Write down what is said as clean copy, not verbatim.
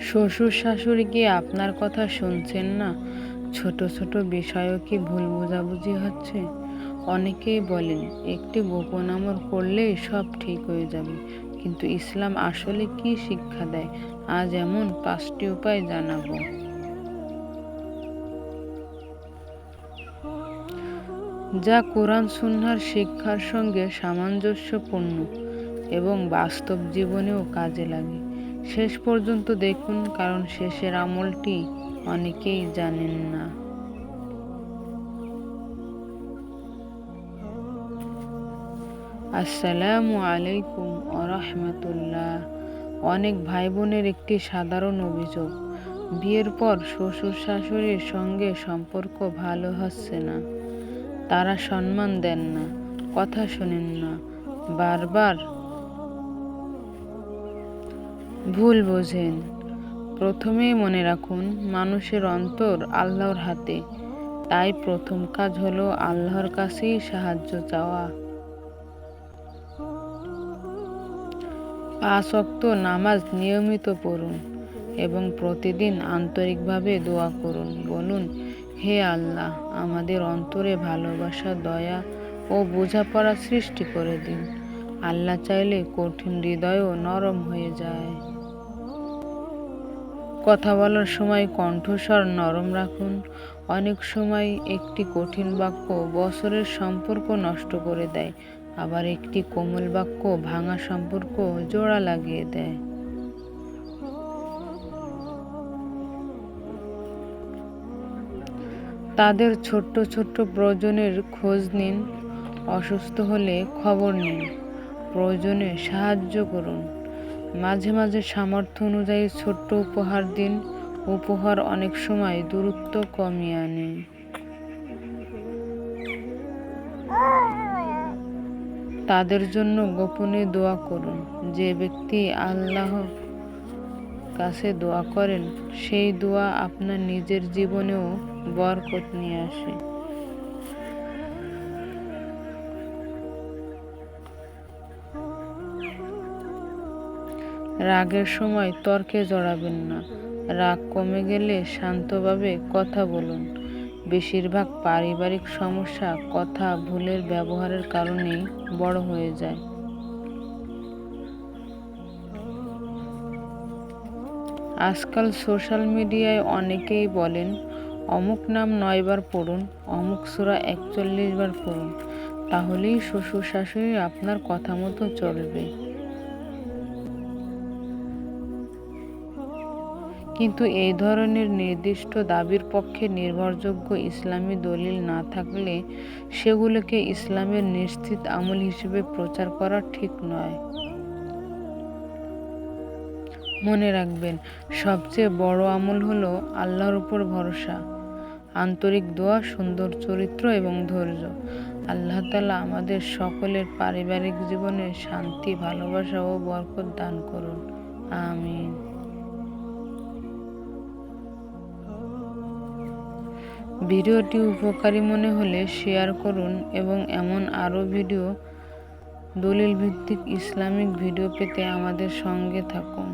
শ্বশুর শাশুড়ি কি আপনার কথা শুনছেন না? ছোট ছোট বিষয়েও কি ভুল বোঝাবুঝি হচ্ছে? অনেকেই বলেন একটি গোপন আমল করলেই সব ঠিক হয়ে যাবে, কিন্তু ইসলাম আসলে কি শিক্ষা দেয়? আজ এমন 5টি উপায় জানাবো, যা কোরআন সুন্নাহর শিক্ষার সঙ্গে সামঞ্জস্যপূর্ণ এবং বাস্তব জীবনেও কাজে লাগে। শেষ পর্যন্ত দেখুন, কারণ শেষের আমলটি অনেকেই জানেন না। আসসালামু আলাইকুম রাহমাতুল্লাহ। অনেক ভাই বোনের একটি সাধারণ অভিযোগ, বিয়ের পর শ্বশুর শাশুড়ির সঙ্গে সম্পর্ক ভালো হচ্ছে না। তারা সম্মান দেন না, কথা শোনেন না, বারবার ভুল বোঝেন। প্রথমেই মনে রাখুন, মানুষের অন্তর আল্লাহর হাতে। তাই প্রথম কাজ হলো আল্লাহর কাছেই সাহায্য চাওয়া। 5 ওয়াক্ত নামাজ নিয়মিত পড়ুন এবং প্রতিদিন আন্তরিকভাবে দোয়া করুন। বলুন, হে আল্লাহ, আমাদের অন্তরে ভালোবাসা, দয়া ও বোঝাপড়া সৃষ্টি করে দিন। আল্লাহ চাইলে কঠিন হৃদয়ও নরম হয়ে যায়। কথা বলার সময় কণ্ঠস্বর নরম রাখুন। অনেক সময় একটি কঠিন বাক্য বছরের সম্পর্ক নষ্ট করে দেয়, আবার একটি কোমল বাক্য ভাঙা সম্পর্ক জোড়া লাগিয়ে দেয়। তাদের ছোট্ট ছোট্ট প্রয়োজনের খোঁজ নিন, অসুস্থ হলে খবর নিন, প্রয়োজনে সাহায্য করুন। মাঝে মাঝে সামর্থ্য অনুযায়ী ছোট্ট উপহার দিন। উপহার অনেক সময় দূরত্ব কমিয়ে আনে। তাদের জন্য গোপনে দোয়া করুন। যে ব্যক্তি আল্লাহর কাছে দোয়া করেন, সেই দোয়া আপনার নিজের জীবনেও বরকত নিয়ে আসে। রাগের সময় তর্কে জড়াবেন না। রাগ কমে গেলে শান্তভাবে কথা বলুন। বেশিরভাগ পারিবারিক সমস্যা কথা ভুলের ব্যবহারের কারণেই বড় হয়ে যায়। আজকাল সোশ্যাল মিডিয়ায় অনেকেই বলেন, অমুক নাম 9 বার পড়ুন, অমুক সূরা 41 বার পড়ুন, তাহলেই শ্বশুর শাশুড়ি আপনার কথা মতো চলবে। কিন্তু এই ধরনের নির্দিষ্ট দাবির পক্ষে নির্ভরযোগ্য ইসলামী দলিল না থাকলে সেগুলোকে ইসলামের নিশ্চিত আমল হিসেবে প্রচার করা ঠিক নয়। মনে রাখবেন, সবচেয়ে বড় আমল হলো আল্লাহর উপর ভরসা, আন্তরিক দোয়া, সুন্দর চরিত্র এবং ধৈর্য। আল্লাহ তাআলা আমাদের সকলের পারিবারিক জীবনে শান্তি, ভালোবাসা ও বরকত দান করুন। আমিন। ভিডিওটি উপকারী মনে হলে শেয়ার করুন এবং এমন আরও দলিল ভিত্তিক ইসলামিক ভিডিও পেতে আমাদের সঙ্গে থাকুন।